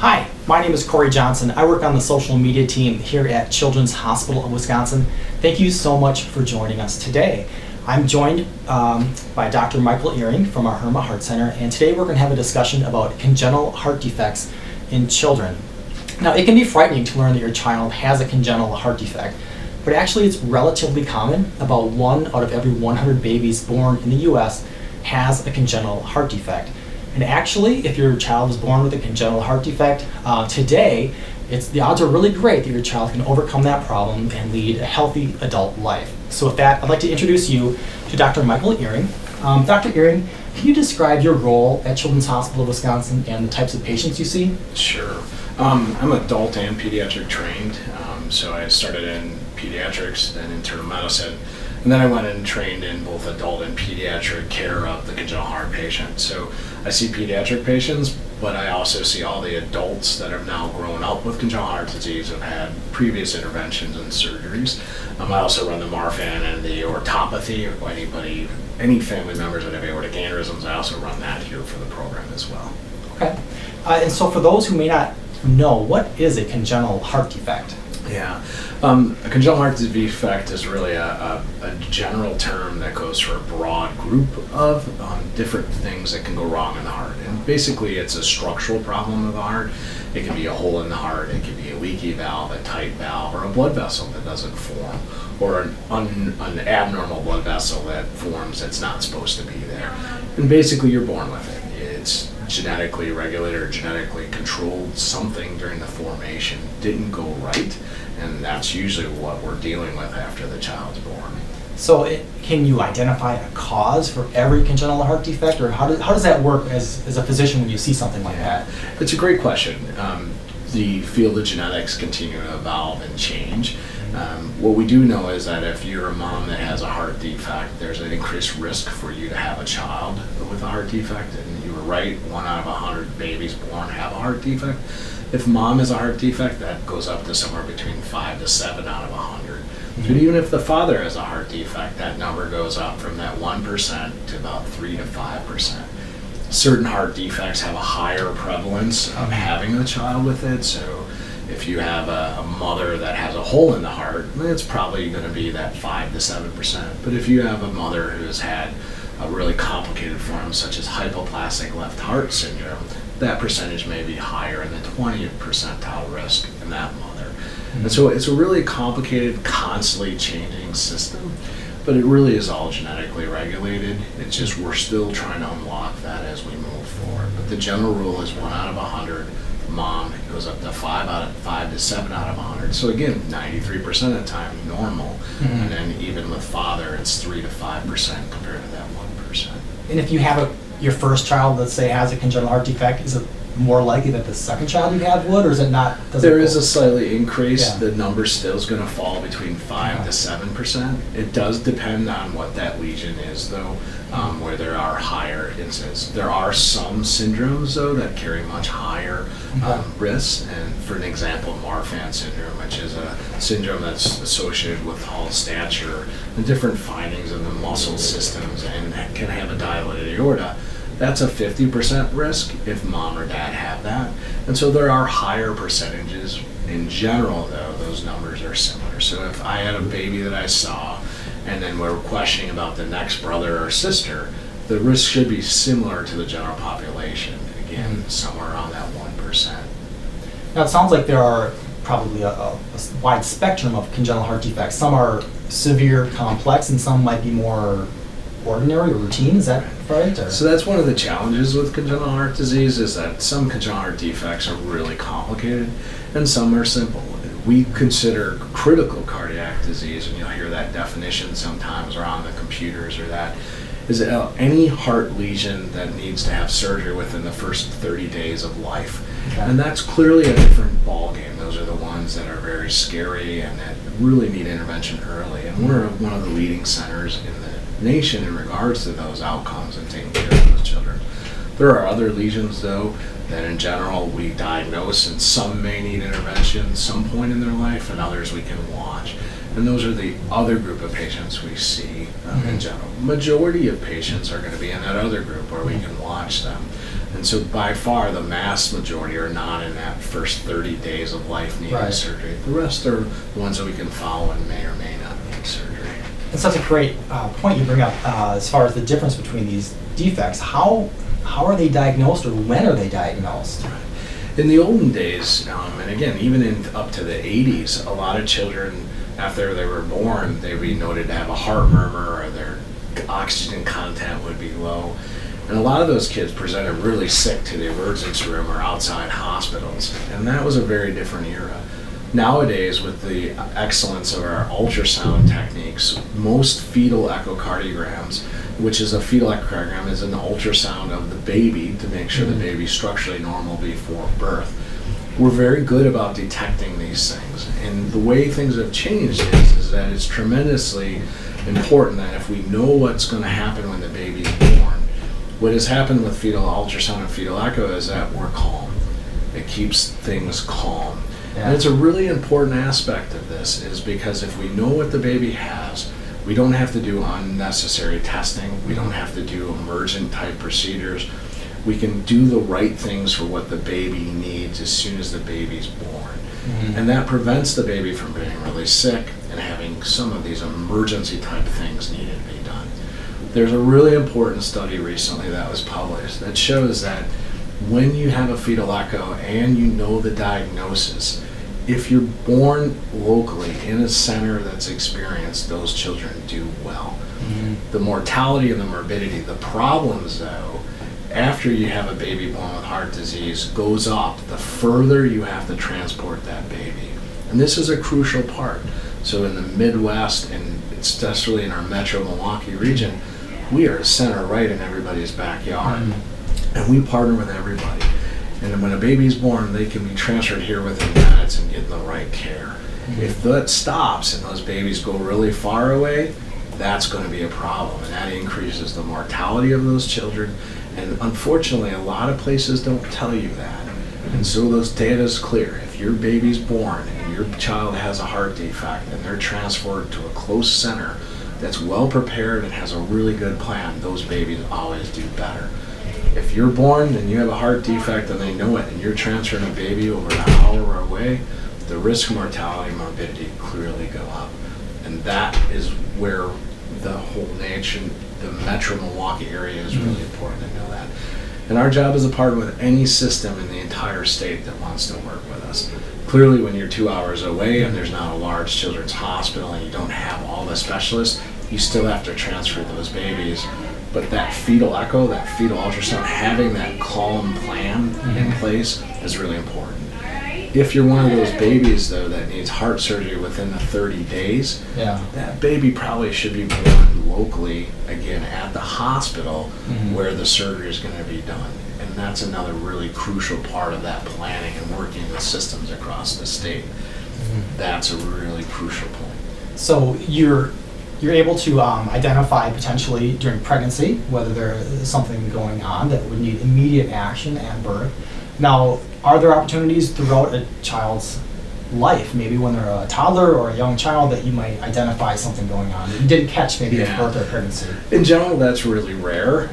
Hi, my name is Korre Johnson. I work on the social media team here at Children's Hospital of Wisconsin. Thank you so much for joining us today. I'm joined by Dr. Michael Earing from our Herma Heart Center, and today we're going to have a discussion about congenital heart defects in children. Now, it can be frightening to learn that your child has a congenital heart defect, but actually it's relatively common. About 1 out of every 100 babies born in the U.S. has a congenital heart defect. And actually, if your child is born with a congenital heart defect, today, the odds are really great that your child can overcome that problem and lead a healthy adult life. So with that, I'd like to introduce you to Dr. Michael Earing. Dr. Earing, can you describe your role at Children's Hospital of Wisconsin and the types of patients you see? Sure. I'm adult and pediatric trained, so I started in pediatrics, then internal medicine, and then I went and trained in both adult and pediatric care of the congenital heart patient. So I see pediatric patients, but I also see all the adults that have now grown up with congenital heart disease, have had previous interventions and surgeries. I also run the Marfan and the aortopathy, or any family members that have aortic aneurysms. I also run that here for the program as well. Okay. And so for those who may not know, what is a congenital heart defect? Yeah, a congenital heart defect is really a general term that goes for a broad group of different things that can go wrong in the heart. And basically it's a structural problem of the heart. It can be a hole in the heart, it can be a leaky valve, a tight valve, or a blood vessel that doesn't form, or an abnormal blood vessel that forms that's not supposed to be there. And basically you're born with it. It's genetically regulated or genetically controlled. Something during the formation didn't go right, and that's usually what we're dealing with after the child's born. So can you identify a cause for every congenital heart defect, or how does that work as a physician when you see something like that? It's a great question. The field of genetics continue to evolve and change. What we do know is that if you're a mom that has a heart defect, there's an increased risk for you to have a child with a heart defect. And you were right, 1 out of 100 babies born have a heart defect. If mom has a heart defect, that goes up to somewhere between 5 to 7 out of 100. But even if the father has a heart defect, that number goes up from that 1% to about 3 to 5%. Certain heart defects have a higher prevalence of having a child with it. So if you have a mother that has a hole in the heart, it's probably going to be that 5 to 7%. But if you have a mother who has had a really complicated form, such as hypoplastic left heart syndrome, that percentage may be higher in the 20th percentile risk in that mother. Mm-hmm. And so it's a really complicated, constantly changing system, but it really is all genetically regulated. It's just we're still trying to unlock that as we move forward. But the general rule is 1 out of 100. Mom, it goes up to 5 to 7 out of 100. So again, 93% of the time normal, and then even with father, it's 3 to 5% compared to that 1%. And if you have your first child, let's say, has a congenital heart defect, is it more likely that the second child you have would, or is it not? There is a slightly increase. Yeah. The number still is going to fall between 5 to 7%. It does depend on what that lesion is, though, where there are higher incidents. There are some syndromes, though, that carry much higher risks. And for an example, Marfan syndrome, which is a syndrome that's associated with tall stature and different findings in the muscle systems and can have a dilated aorta. That's a 50% risk if mom or dad have that. And so there are higher percentages. In general, though, those numbers are similar. So if I had a baby that I saw, and then we're questioning about the next brother or sister, the risk should be similar to the general population. Again, somewhere around that 1%. Now, it sounds like there are probably a wide spectrum of congenital heart defects. Some are severe, complex, and some might be more ordinary or routine. Is that right? Or? So that's one of the challenges with congenital heart disease, is that some congenital heart defects are really complicated and some are simple. We consider critical cardiac disease, and you'll hear that definition sometimes or on the computers or that, is any heart lesion that needs to have surgery within the first 30 days of life. Okay. And that's clearly a different ballgame. Those are the ones that are very scary and that really need intervention early. And we're one of the leading centers in the nation in regards to those outcomes and taking care of those children. There are other lesions, though, that in general we diagnose, and some may need intervention some point in their life, and others we can watch. And those are the other group of patients we see in general. Majority of patients are going to be in that other group where we can watch them. And so by far the mass majority are not in that first 30 days of life needing surgery. The rest are the ones that we can follow and may or may not need surgery. That's such a great point you bring up as far as the difference between these defects. How are they diagnosed, or when are they diagnosed? In the olden days, and again, even up to the 80s, a lot of children, after they were born, they would be noted to have a heart murmur, or their oxygen content would be low. And a lot of those kids presented really sick to the emergency room or outside hospitals. And that was a very different era. Nowadays, with the excellence of our ultrasound techniques, most fetal echocardiograms, which is a fetal echocardiogram, is an ultrasound of the baby to make sure the baby's structurally normal before birth. We're very good about detecting these things. And the way things have changed is that it's tremendously important that if we know what's going to happen when the baby's born, what has happened with fetal ultrasound and fetal echo is that we're calm. It keeps things calm. Yeah. And it's a really important aspect of this, is because if we know what the baby has, we don't have to do unnecessary testing. We don't have to do emergent type procedures. We can do the right things for what the baby needs as soon as the baby's born. And that prevents the baby from being really sick and having some of these emergency type things needed to be done. There's a really important study recently that was published that shows that when you have a fetal echo and you know the diagnosis, if you're born locally in a center that's experienced, those children do well. The mortality and the morbidity, the problems though, after you have a baby born with heart disease, goes up the further you have to transport that baby. And this is a crucial part. So in the Midwest, and especially in our metro Milwaukee region, we are a center right in everybody's backyard. And we partner with everybody. And when a baby's born, they can be transferred here within minutes and get the right care. If that stops and those babies go really far away, that's going to be a problem. And that increases the mortality of those children. And unfortunately, a lot of places don't tell you that. And so those data is clear. If your baby's born and your child has a heart defect and they're transferred to a close center that's well prepared and has a really good plan, those babies always do better. If you're born and you have a heart defect and they know it, and you're transferring a baby over an hour away, the risk of mortality and morbidity clearly go up. And that is where the whole nation, the metro Milwaukee area, is really important to know that. And our job is to partner with any system in the entire state that wants to work with us. Clearly, when you're 2 hours away and there's not a large children's hospital and you don't have all the specialists, you still have to transfer those babies. But that fetal echo, that fetal ultrasound, having that calm plan in place is really important. If you're one of those babies, though, that needs heart surgery within the 30 days, that baby probably should be born locally, again, at the hospital where the surgery is going to be done. And that's another really crucial part of that planning and working with systems across the state. That's a really crucial point. So you're able to identify potentially during pregnancy whether there is something going on that would need immediate action at birth. Now, are there opportunities throughout a child's life, maybe when they're a toddler or a young child, that you might identify something going on that you didn't catch maybe at birth or pregnancy? In general, that's really rare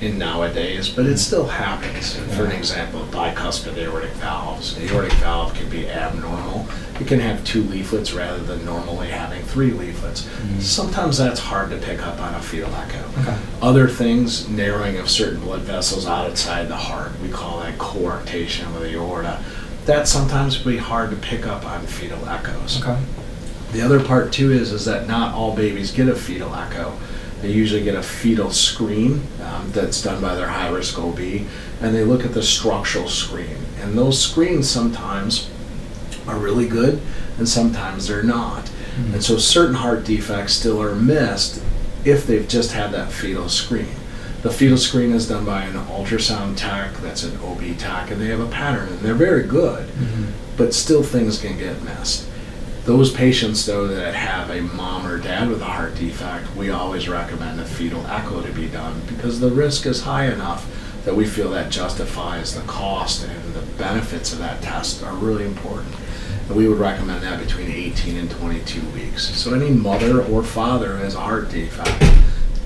in nowadays, but it still happens. For an example, bicuspid aortic valves. The aortic valve can be abnormal. It can have 2 leaflets rather than normally having 3 leaflets. Sometimes that's hard to pick up on a fetal echo. Other things, narrowing of certain blood vessels outside the heart, we call that coarctation of the aorta. That sometimes will be hard to pick up on fetal echoes. The other part too is that not all babies get a fetal echo. They usually get a fetal screen that's done by their high-risk OB, and they look at the structural screen. And those screens sometimes are really good, and sometimes they're not. And so certain heart defects still are missed if they've just had that fetal screen. The fetal screen is done by an ultrasound tech, that's an OB tech, and they have a pattern, and they're very good, but still things can get missed. Those patients, though, that have a mom or dad with a heart defect, we always recommend a fetal echo to be done because the risk is high enough that we feel that justifies the cost, and the benefits of that test are really important. And we would recommend that between 18 and 22 weeks. So any mother or father who has a heart defect,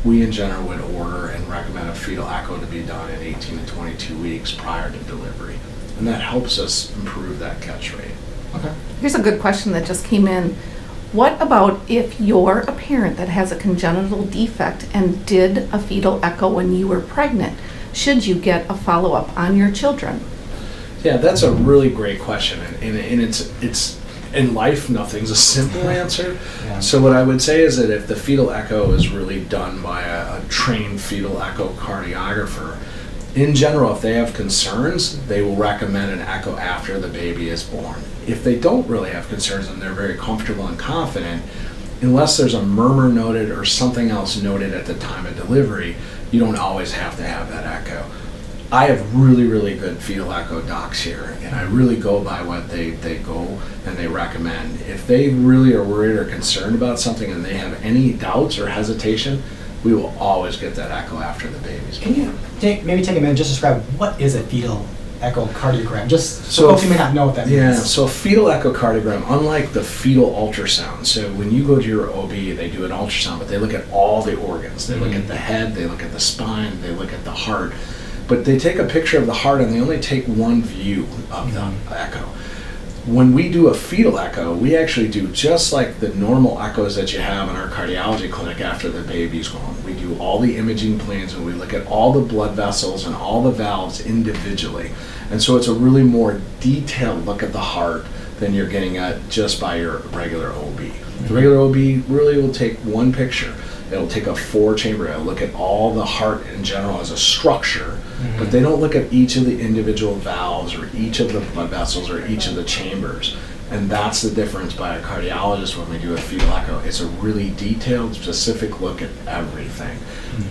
we in general would order and recommend a fetal echo to be done in 18 to 22 weeks prior to delivery. And that helps us improve that catch rate. Okay. Here's a good question that just came in. What about if you're a parent that has a congenital defect and did a fetal echo when you were pregnant? Should you get a follow-up on your children? Yeah, that's a really great question. And it's in life, nothing's a simple answer. Yeah. So what I would say is that if the fetal echo is really done by a trained fetal echocardiographer, in general, if they have concerns, they will recommend an echo after the baby is born. If they don't really have concerns and they're very comfortable and confident, unless there's a murmur noted or something else noted at the time of delivery, you don't always have to have that echo. I have really, really good fetal echo docs here, and I really go by what they go and they recommend. If they really are worried or concerned about something and they have any doubts or hesitation, we will always get that echo after the baby's born. Can you maybe take a minute just to describe what is a fetal echocardiogram? Just so folks who may not know what that means. Yeah, so a fetal echocardiogram, unlike the fetal ultrasound, so when you go to your OB, they do an ultrasound, but they look at all the organs. They look at the head, they look at the spine, they look at the heart. But they take a picture of the heart and they only take one view of the echo. When we do a fetal echo, we actually do just like the normal echoes that you have in our cardiology clinic after the baby's gone. We do all the imaging planes and we look at all the blood vessels and all the valves individually. And so it's a really more detailed look at the heart than you're getting at just by your regular OB. The regular OB really will take one picture. It'll take a 4-chamber. It'll look at all the heart in general as a structure, but they don't look at each of the individual valves or each of the blood vessels or each of the chambers. And that's the difference by a cardiologist when we do a fetal echo. It's a really detailed, specific look at everything.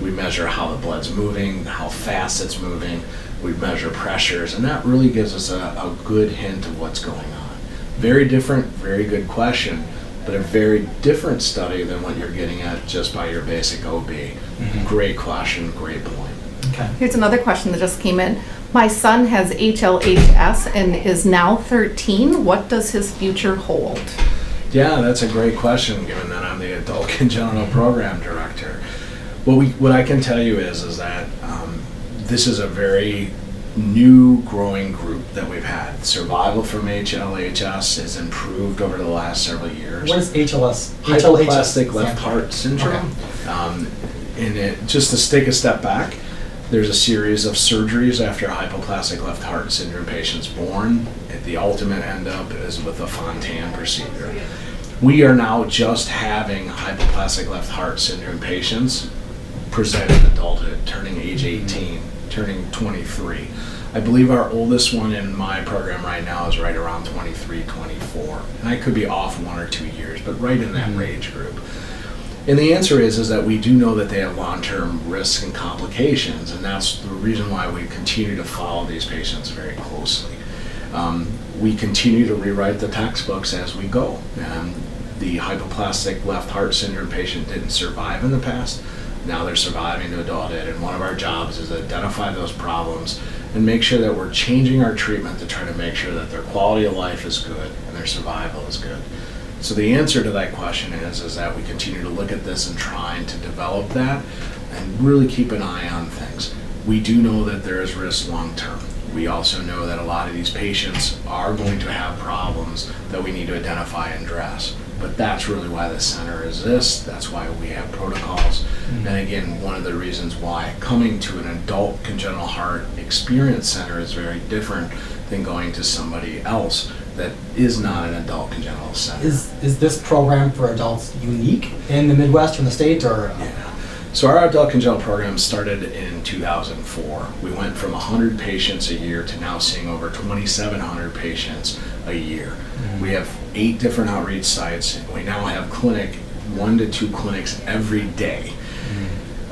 We measure how the blood's moving, how fast it's moving. We measure pressures, and that really gives us a good hint of what's going on. Very different, very good question, but a very different study than what you're getting at just by your basic OB. Great question, great point. Okay. Here's another question that just came in. My son has HLHS and is now 13. What does his future hold? Yeah, that's a great question, given that I'm the adult congenital program director. What I can tell you is that this is a very new growing group that we've had. Survival from HLHS has improved over the last several years. What is HLS? Hypoplastic left heart syndrome. Okay. Just to take a step back, there's a series of surgeries after a hypoplastic left heart syndrome patient's born. The ultimate end up is with a Fontan procedure. We are now just having hypoplastic left heart syndrome patients present in adulthood, turning age 18, turning 23. I believe our oldest one in my program right now is right around 23, 24. And I could be off 1 or 2 years, but right in that age group. And the answer is that we do know that they have long-term risks and complications, and that's the reason why we continue to follow these patients very closely. We continue to rewrite the textbooks as we go. The hypoplastic left heart syndrome patient didn't survive in the past. Now they're surviving to adulthood, and one of our jobs is to identify those problems and make sure that we're changing our treatment to try to make sure that their quality of life is good and their survival is good. So the answer to that question is that we continue to look at this and trying to develop that and really keep an eye on things. We do know that there is risk long term. We also know that a lot of these patients are going to have problems that we need to identify and address. But that's really why the center exists. That's why we have protocols. And again, one of the reasons why coming to an adult congenital heart experience center is very different than going to somebody else that is not an adult congenital center. Is this program for adults unique in the Midwest or in the state, or? Yeah. So our adult congenital program started in 2004. We went from 100 patients a year to now seeing over 2,700 patients a year. We have 8 different outreach sites. We now have 1 to 2 clinics every day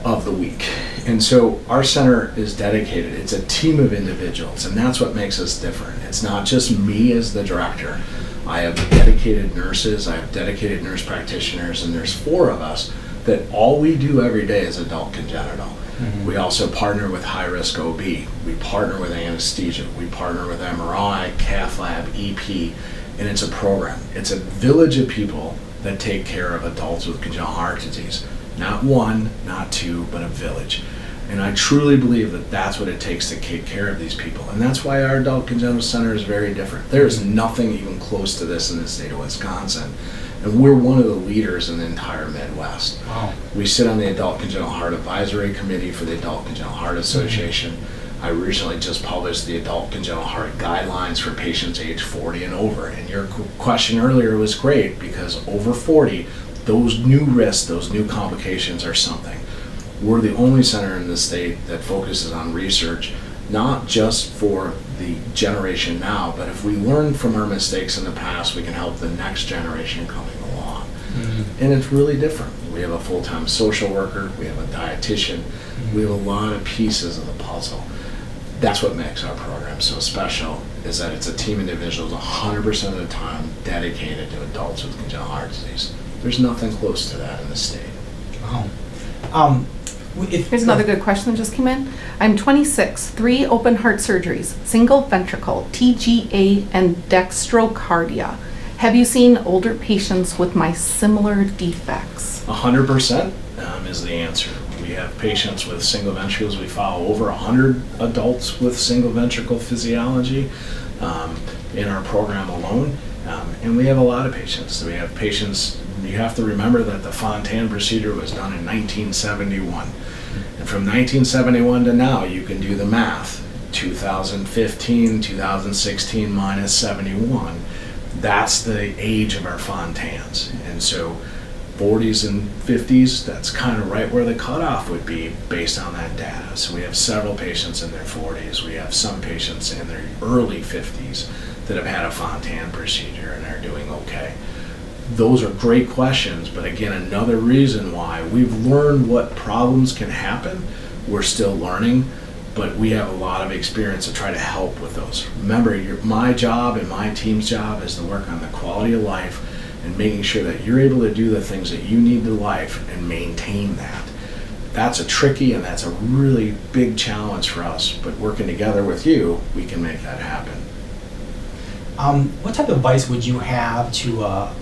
of the week. And so our center is dedicated. It's a team of individuals, and that's what makes us different. It's not just me as the director. I have dedicated nurses, I have dedicated nurse practitioners, and there's 4 of us that all we do every day is adult congenital. We also partner with high-risk OB. We partner with anesthesia. We partner with MRI, cath lab, EP, and it's a program. It's a village of people that take care of adults with congenital heart disease. Not one, not two, but a village. And I truly believe that that's what it takes to take care of these people. And that's why our adult congenital center is very different. There's nothing even close to this in the state of Wisconsin. And we're one of the leaders in the entire Midwest. Wow. We sit on the Adult Congenital Heart Advisory Committee for the Adult Congenital Heart Association. I recently just published the Adult Congenital Heart Guidelines for patients age 40 and over. And your question earlier was great, because over 40, those new risks, those new complications are something. We're the only center in the state that focuses on research, not just for the generation now, but if we learn from our mistakes in the past, we can help the next generation coming along. And it's really different. We have a full-time social worker, we have a dietitian, we have a lot of pieces of the puzzle. That's what makes our program so special, is that it's a team of individuals 100% of the time dedicated to adults with congenital heart disease. There's nothing close to that in the state. Wow. Here's another good question that just came in. I'm 26, 3 open heart surgeries, single ventricle, TGA, and dextrocardia. Have you seen older patients with my similar defects? 100% is the answer. We have patients with single ventricles. We follow over 100 adults with single ventricle physiology in our program alone. And we have a lot of patients. We have patients, you have to remember that the Fontan procedure was done in 1971. And from 1971 to now, you can do the math. 2015, 2016 minus 71. That's the age of our Fontans. And so 40s and 50s, that's kind of right where the cutoff would be based on that data. So we have several patients in their 40s. We have some patients in their early 50s that have had a Fontan procedure and are doing okay. Those are great questions, but again, another reason why we've learned what problems can happen. We're still learning, but we have a lot of experience to try to help with those. Remember, my job and my team's job is to work on the quality of life and making sure that you're able to do the things that you need in life and maintain that. That's a tricky and that's a really big challenge for us, but working together with you, we can make that happen. What type of advice would you have to a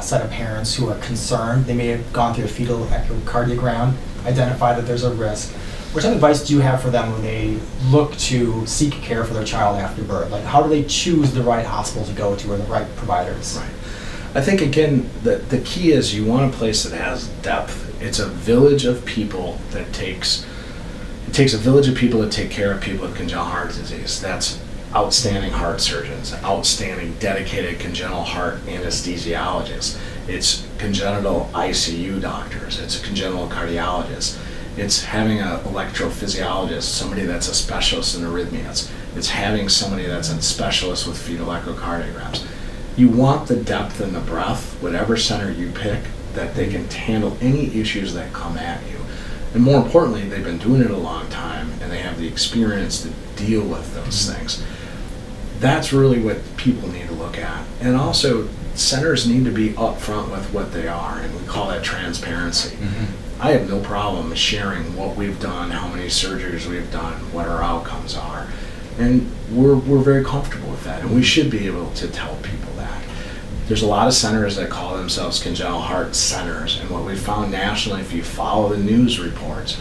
set of parents who are concerned? They may have gone through a fetal echocardiogram, identified that there's a risk. What type of advice do you have for them when they look to seek care for their child after birth? Like, how do they choose the right hospital to go to or the right providers? Right. I think, again, the key is you want a place that has depth. It's a village of people that takes a village of people to take care of people with congenital heart disease. That's outstanding heart surgeons, outstanding dedicated congenital heart anesthesiologists. It's congenital ICU doctors. It's a congenital cardiologist. It's having an electrophysiologist, somebody that's a specialist in arrhythmias. It's having somebody that's a specialist with fetal echocardiograms. You want the depth and the breadth, whatever center you pick, that they can handle any issues that come at you. And more importantly, they've been doing it a long time and they have the experience to deal with those things. That's really what people need to look at. And also, centers need to be upfront with what they are, and we call that transparency. I have no problem sharing what we've done, how many surgeries we've done, what our outcomes are. And we're very comfortable with that, and we should be able to tell people that. There's a lot of centers that call themselves congenital heart centers, and what we found nationally, if you follow the news reports,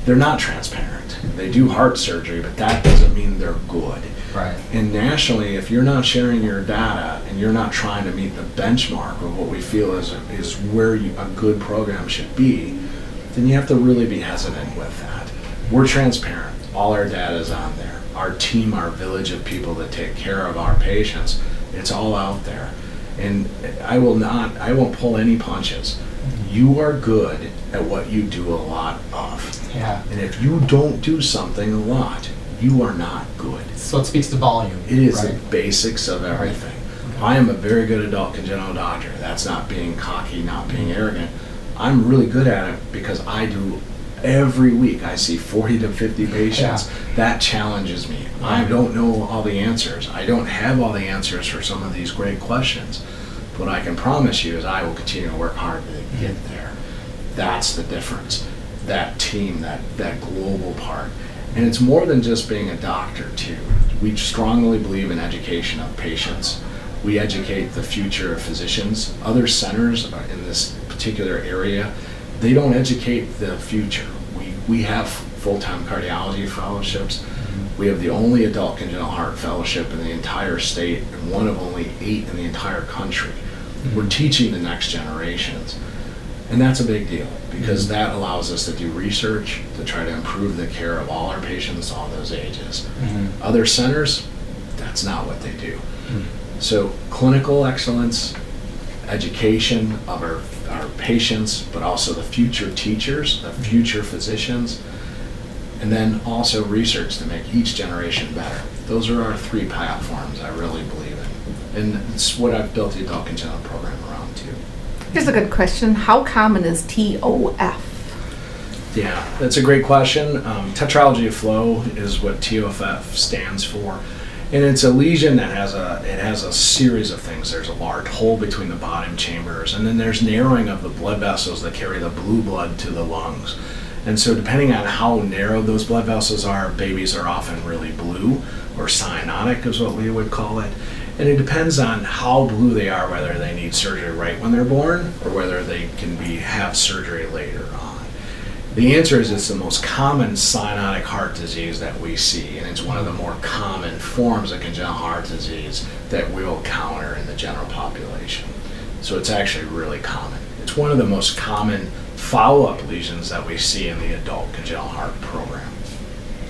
they're not transparent. They do heart surgery, but that doesn't mean they're good. Right. And nationally, if you're not sharing your data and you're not trying to meet the benchmark of what we feel is where a good program should be, then you have to really be hesitant with that. We're transparent. All our data is on there. Our team, our village of people that take care of our patients, it's all out there. And I won't pull any punches. You are good at what you do a lot of. Yeah. And if you don't do something a lot, you are not good. So it speaks to volume. It is right? the basics of everything. Okay. I am a very good adult congenital doctor. That's not being cocky, not being arrogant. I'm really good at it because I do every week. I see 40 to 50 patients. Yeah. That challenges me. I don't know all the answers. I don't have all the answers for some of these great questions. What I can promise you is I will continue to work hard to get there. That's the difference. That team, that global part. And it's more than just being a doctor, too. We strongly believe in education of patients. We educate the future of physicians. Other centers in this particular area they don't educate the future. We have full-time cardiology fellowships. We have the only adult congenital heart fellowship in the entire state and one of only 8 in the entire country. We're teaching the next generations. And that's a big deal because that allows us to do research to try to improve the care of all our patients, all those ages. Other centers, that's not what they do. So clinical excellence, education of our patients, but also the future teachers, the future physicians, and then also research to make each generation better. Those are our 3 platforms I really believe in. And it's what I've built the adult congenital program around too. Here's a good question. How common is TOF? Yeah, that's a great question. Tetralogy of flow is what TOF stands for. And it's a lesion that has a series of things. There's a large hole between the bottom chambers, and then there's narrowing of the blood vessels that carry the blue blood to the lungs. And so depending on how narrow those blood vessels are, babies are often really blue, or cyanotic is what we would call it. And it depends on how blue they are, whether they need surgery right when they're born, or whether they can have surgery later on. The answer is it's the most common cyanotic heart disease that we see, and it's one of the more common forms of congenital heart disease that we'll encounter in the general population. So it's actually really common. It's one of the most common follow-up lesions that we see in the adult congenital heart program.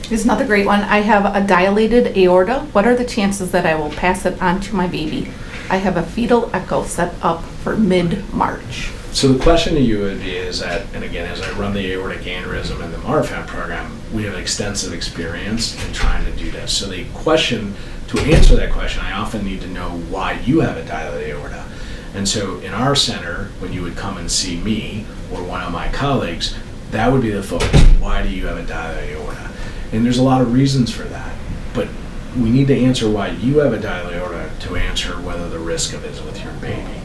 Here's another great one. I have a dilated aorta. What are the chances that I will pass it on to my baby? I have a fetal echo set up for mid-March. So the question to you would be is that, and again, as I run the aortic aneurysm and the MARFAT program, we have extensive experience in trying to do this. So the question, to answer that question, I often need to know why you have a dilated aorta. And so in our center, when you would come and see me or one of my colleagues, that would be the focus. Why do you have a dilated aorta? And there's a lot of reasons for that. But we need to answer why you have a dilated aorta to answer whether the risk of it is with your baby.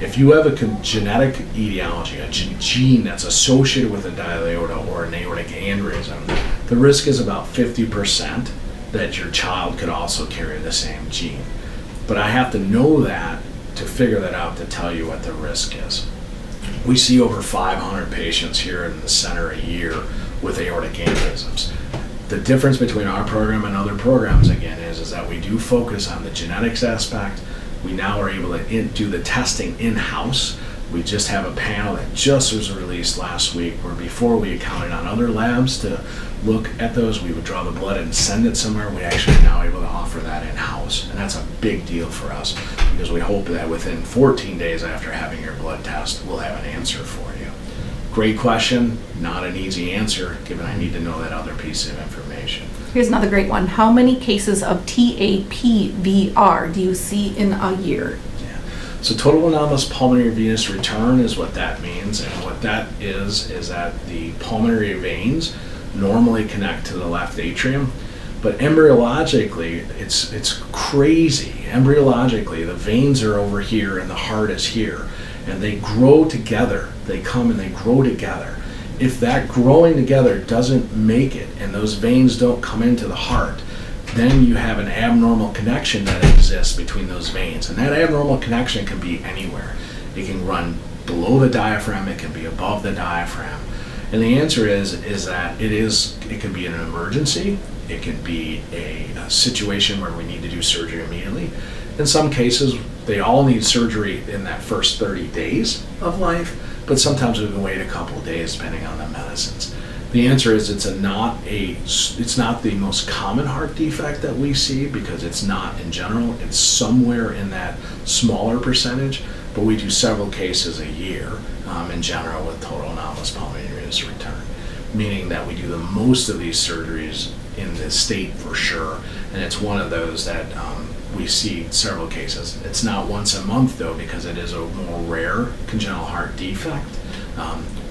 If you have a genetic etiology, a gene that's associated with a dilated aorta or an aortic aneurysm, the risk is about 50% that your child could also carry the same gene. But I have to know that to figure that out to tell you what the risk is. We see over 500 patients here in the center a year with aortic aneurysms. The difference between our program and other programs, again, is that we do focus on the genetics aspect. We now are able to do the testing in-house. We just have a panel that just was released last week where before we counted on other labs to look at those, we would draw the blood and send it somewhere. We actually are now able to offer that in-house. And that's a big deal for us because we hope that within 14 days after having your blood test, we'll have an answer for you. Great question, not an easy answer given I need to know that other piece of information. Here's another great one. How many cases of TAPVR do you see in a year? Yeah. So total anomalous pulmonary venous return is what that means, and what that is that the pulmonary veins normally connect to the left atrium, but embryologically it's crazy. Embryologically the veins are over here and the heart is here, and they grow together. They come and they grow together. If that growing together doesn't make it and those veins don't come into the heart, then you have an abnormal connection that exists between those veins. And that abnormal connection can be anywhere. It can run below the diaphragm, it can be above the diaphragm. And the answer is that it can be an emergency, it can be a situation where we need to do surgery immediately. In some cases, they all need surgery in that first 30 days of life, but sometimes we can wait a couple of days depending on the medicines. The answer is it's not the most common heart defect that we see because it's not in general. It's somewhere in that smaller percentage, but we do several cases a year in general with total anomalous pulmonary venous return, meaning that we do the most of these surgeries in the state for sure, and it's one of those that we see several cases. It's not once a month though because it is a more rare congenital heart defect.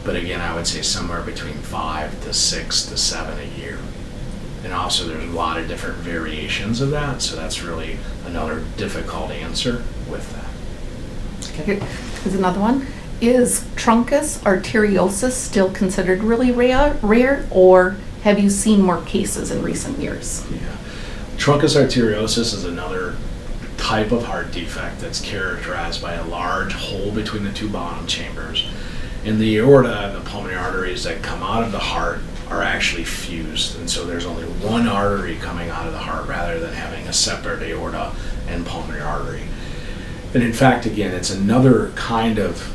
But again, I would say somewhere between 5 to 6 to 7 a year. And also there's a lot of different variations of that, so that's really another difficult answer with that. Okay. Here's another one. Is Truncus arteriosus still considered really rare, or have you seen more cases in recent years? Yeah. Truncus arteriosus is another type of heart defect that's characterized by a large hole between the two bottom chambers. And the aorta and the pulmonary arteries that come out of the heart are actually fused. And so there's only one artery coming out of the heart rather than having a separate aorta and pulmonary artery. And in fact, again, it's another kind of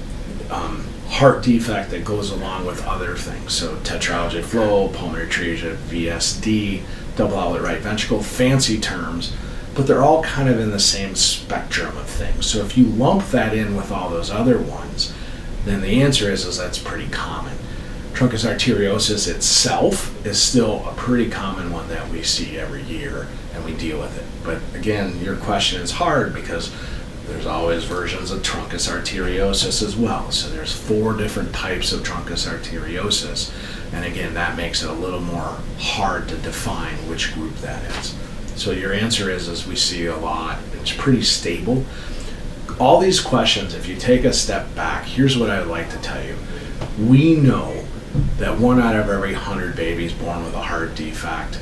heart defect that goes along with other things. So tetralogy flow, pulmonary atresia, VSD, double outlet right ventricle, fancy terms, but they're all kind of in the same spectrum of things. So if you lump that in with all those other ones, then the answer is that's pretty common. Truncus arteriosus itself is still a pretty common one that we see every year, and we deal with it. But again, your question is hard because there's always versions of truncus arteriosus as well. So there's 4 different types of truncus arteriosus. And again, that makes it a little more hard to define which group that is. So your answer is we see a lot. It's pretty stable. All these questions, if you take a step back, here's what I would like to tell you. We know that 1 out of every 100 babies born with a heart defect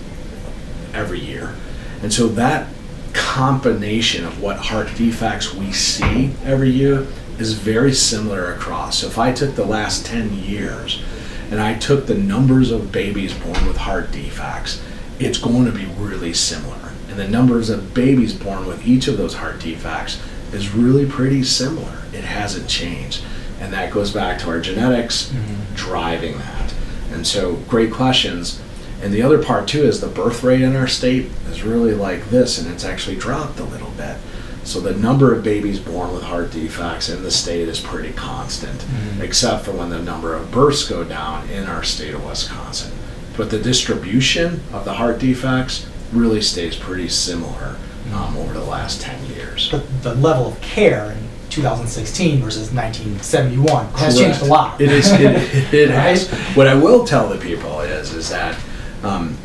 every year. And so that combination of what heart defects we see every year is very similar across. So if I took the last 10 years and I took the numbers of babies born with heart defects, it's going to be really similar. And the numbers of babies born with each of those heart defects is really pretty similar. It hasn't changed. And that goes back to our genetics driving that. And so great questions. And the other part too is the birth rate in our state is really like this, and it's actually dropped a little bit. So the number of babies born with heart defects in the state is pretty constant, except for when the number of births go down in our state of Wisconsin. But the distribution of the heart defects really stays pretty similar over the last 10 years. But the level of care in 2016 versus 1971 has changed a lot. It is. It has. What I will tell the people is that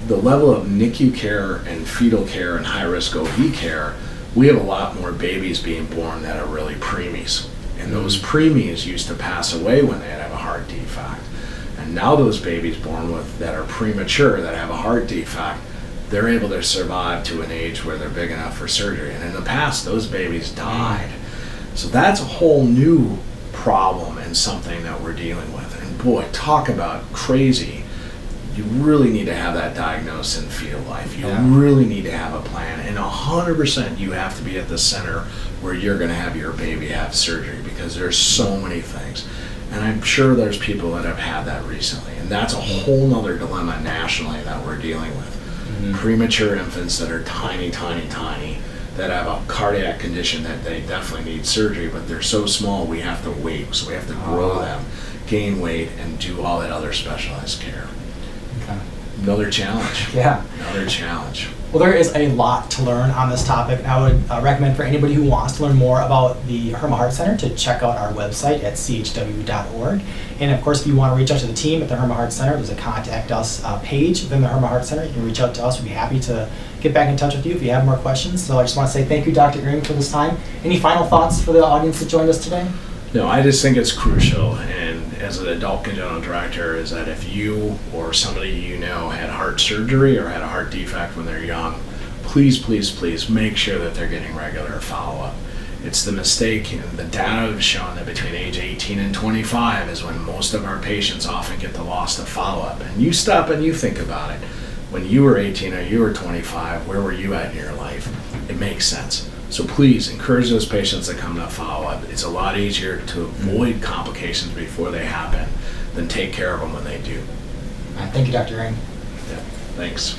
the level of NICU care and fetal care and high-risk OB care, we have a lot more babies being born that are really preemies. And those preemies used to pass away when they have a heart defect. And now those babies born with that are premature, that have a heart defect, they're able to survive to an age where they're big enough for surgery. And in the past, those babies died. So that's a whole new problem and something that we're dealing with. And boy, talk about crazy. You really need to have that diagnosed in fetal life. You really need to have a plan. And 100% you have to be at the center where you're going to have your baby have surgery, because there's so many things. And I'm sure there's people that have had that recently. And that's a whole nother dilemma nationally that we're dealing with. Premature infants that are tiny, tiny, tiny, that have a cardiac condition that they definitely need surgery, but they're so small we have to wait. So we have to grow them, gain weight, and do all that other specialized care. Another challenge. Another challenge. Well, there is a lot to learn on this topic. I would recommend for anybody who wants to learn more about the Herma Heart Center to check out our website at chw.org. And of course, if you want to reach out to the team at the Herma Heart Center, there's a Contact Us page within the Herma Heart Center. You can reach out to us. We'd be happy to get back in touch with you if you have more questions. So I just want to say thank you, Dr. Earing, for this time. Any final thoughts for the audience that joined us today? No, I just think it's crucial, and as an adult congenital director, is that if you or somebody you know had heart surgery or had a heart defect when they're young, please, please, please make sure that they're getting regular follow-up. It's the mistake, and the data has shown that between age 18 and 25 is when most of our patients often get the loss of follow-up. And you stop and you think about it. When you were 18 or you were 25, where were you at in your life? It makes sense. So please encourage those patients that come to follow-up. It's a lot easier to avoid complications before they happen than take care of them when they do. Thank you, Dr. Earing. Yeah, thanks.